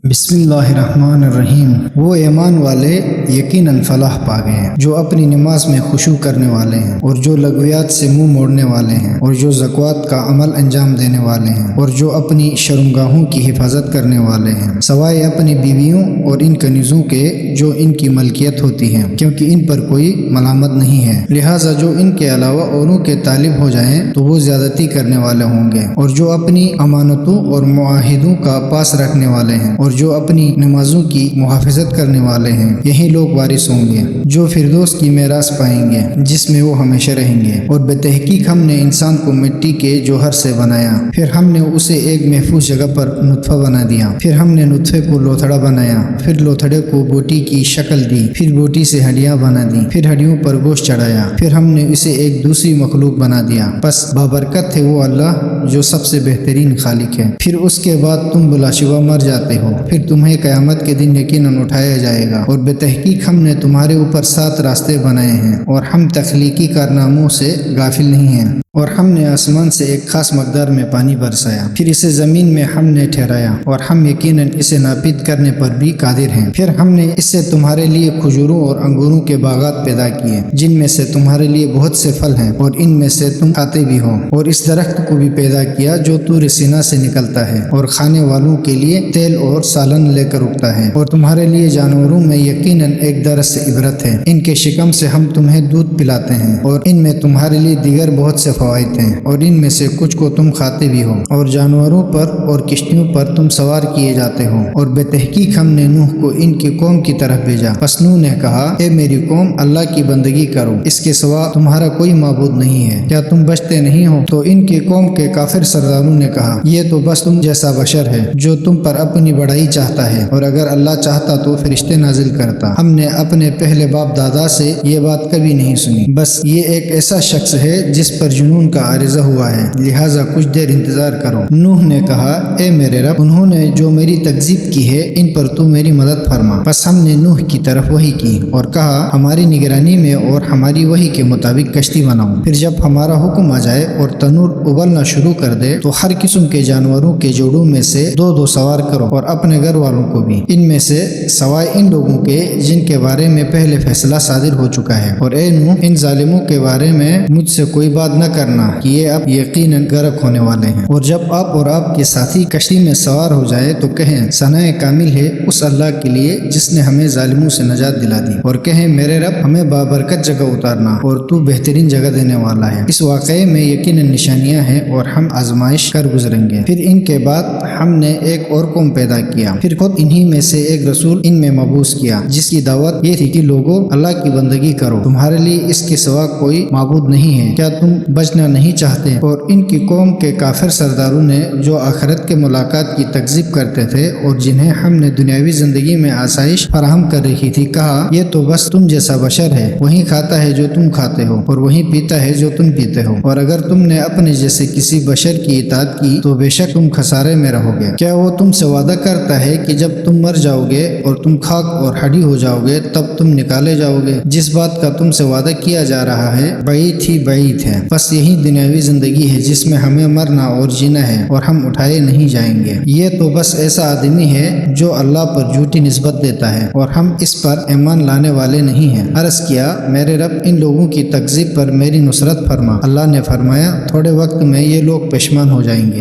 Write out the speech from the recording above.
بسم اللہ الرحمن الرحیم۔ وہ ایمان والے یقیناً فلاح پا گئے ہیں جو اپنی نماز میں خشوع کرنے والے ہیں اور جو لغویات سے منہ موڑنے والے ہیں اور جو زکوٰۃ کا عمل انجام دینے والے ہیں اور جو اپنی شرمگاہوں کی حفاظت کرنے والے ہیں، سوائے اپنی بیویوں اور ان کنیزوں کے جو ان کی ملکیت ہوتی ہیں، کیونکہ ان پر کوئی ملامت نہیں ہے۔ لہٰذا جو ان کے علاوہ اوروں کے طالب ہو جائیں تو وہ زیادتی کرنے والے ہوں گے، اور جو اپنی امانتوں اور معاہدوں کا پاس رکھنے والے ہیں اور جو اپنی نمازوں کی محافظت کرنے والے ہیں، یہی لوگ وارث ہوں گے جو فردوس کی میراث پائیں گے جس میں وہ ہمیشہ رہیں گے۔ اور بتحقیق ہم نے انسان کو مٹی کے جوہر سے بنایا، پھر ہم نے اسے ایک محفوظ جگہ پر نطفہ بنا دیا، پھر ہم نے نطفے کو لوتھڑا بنایا، پھر لوتھڑے کو بوٹی کی شکل دی، پھر بوٹی سے ہڈیاں بنا دی، پھر ہڈیوں پر گوشت چڑھایا، پھر ہم نے اسے ایک دوسری مخلوق بنا دیا۔ بس بابرکت ہے وہ اللہ جو سب سے بہترین خالق ہے۔ پھر اس کے بعد تم بلا شبہ مر جاتے ہو، پھر تمہیں قیامت کے دن یقیناً اٹھایا جائے گا۔ اور بتحقیق ہم نے تمہارے اوپر 7 راستے بنائے ہیں، اور ہم تخلیقی کارناموں سے غافل نہیں ہیں۔ اور ہم نے آسمان سے ایک خاص مقدار میں پانی برسایا، پھر اسے زمین میں ہم نے ٹھہرایا، اور ہم یقیناً اسے ناپید کرنے پر بھی قادر ہیں۔ پھر ہم نے اس سے تمہارے لیے کھجوروں اور انگوروں کے باغات پیدا کیے، جن میں سے تمہارے لیے بہت سے پھل ہیں، اور ان میں سے تم کھاتے بھی ہو۔ اور اس درخت کو بھی پیدا کیا جو طور سینا سے نکلتا ہے، اور کھانے والوں کے لیے تیل اور سالن لے کر اگتا ہے۔ اور تمہارے لیے جانوروں میں یقیناً ایک درس عبرت ہے، ان کے شکم سے ہم تمہیں دودھ پلاتے ہیں، اور ان میں تمہارے لیے دیگر بہت سے فوائد ہیں، اور ان میں سے کچھ کو تم کھاتے بھی ہو، اور جانوروں پر اور کشتیوں پر تم سوار کیے جاتے ہو۔ اور بتحقیق ہم نے نوح کو ان کی قوم کی طرف بھیجا، پس نوح نے کہا، اے میری قوم، اللہ کی بندگی کرو، اس کے سوا تمہارا کوئی معبود نہیں ہے، کیا تم بچتے نہیں ہو؟ تو ان کی قوم کے کافر سرداروں نے کہا، یہ تو بس تم جیسا بشر ہے جو تم پر اپنی بڑائی چاہتا ہے، اور اگر اللہ چاہتا تو فرشتے نازل کرتا۔ ہم نے اپنے پہلے باپ دادا سے یہ بات کبھی نہیں سنی، بس یہ ایک ایسا شخص ہے جس پر جنون کا عارضہ ہوا ہے، لہٰذا کچھ دیر انتظار کرو۔ نوح نے کہا، اے میرے رب، انہوں نے جو میری تکذیب کی ہے ان پر تو میری مدد فرما۔ پس ہم نے نوح کی طرف وحی کی اور کہا، ہماری نگرانی میں اور ہماری وحی کے مطابق کشتی بناؤ، پھر جب ہمارا حکم آ جائے اور تنور ابلنا شروع کر دے تو ہر قسم کے جانوروں کے جوڑوں میں سے 2 سوار کرو، اور اپنے گھر والوں کو بھی، ان میں سے سوائے ان لوگوں کے جن کے بارے میں پہلے فیصلہ صادر ہو چکا ہے۔ اور اے نوح، ان ظالموں کے بارے میں مجھ سے کوئی بات نہ کرنا کہ یہ اب یقیناً غرق ہونے والے ہیں۔ اور جب آپ اور آپ کے ساتھی کشتی میں سوار ہو جائے تو کہیں، ثنا کامل ہے اس اللہ کے لیے جس نے ہمیں ظالموں سے نجات دلا دی، اور کہیں، میرے رب، ہمیں بابرکت جگہ اتارنا، اور تو بہترین جگہ دینے والا ہے۔ اس واقعے میں یقیناً نشانیاں ہیں اور ہم آزمائش کر گزریں گے۔ پھر ان کے بعد ہم نے ایک اور قوم پیدا کیا، پھر خود انہی میں سے ایک رسول ان میں مبعوث کیا، جس کی دعوت یہ تھی کہ لوگوں، اللہ کی بندگی کرو، تمہارے لیے اس کے سوا کوئی معبود نہیں ہے، کیا تم بچنا نہیں چاہتے؟ اور ان کی قوم کے کافر سرداروں نے جو آخرت کے ملاقات کی تکذیب کرتے تھے اور جنہیں ہم نے دنیاوی زندگی میں آسائش فراہم کر رکھی تھی، کہا، یہ تو بس تم جیسا بشر ہے، وہی کھاتا ہے جو تم کھاتے ہو، اور وہی پیتا ہے جو تم پیتے ہو، اور اگر تم نے اپنے جیسے کسی بشر کی اطاعت کی تو بے شک تم خسارے میں رہو گے۔ کیا وہ تم سے وعدہ کرتا ہے کہ جب تم مر جاؤ گے اور تم خاک اور ہڈی ہو جاؤ گے تب تم نکالے جاؤ گے؟ جس بات کا تم سے وعدہ کیا جا رہا ہے بعید ہی بعید ہے۔ بس یہی دنیاوی زندگی ہے جس میں ہمیں مرنا اور جینا ہے، اور ہم اٹھائے نہیں جائیں گے۔ یہ تو بس ایسا آدمی ہے جو اللہ پر جھوٹی نسبت دیتا ہے، اور ہم اس پر ایمان لانے والے نہیں ہیں۔ عرض کیا، میرے رب، ان لوگوں کی تکذیب پر میری نصرت فرما۔ اللہ نے فرمایا، تھوڑے وقت میں یہ لوگ پشیمان ہو جائیں گے۔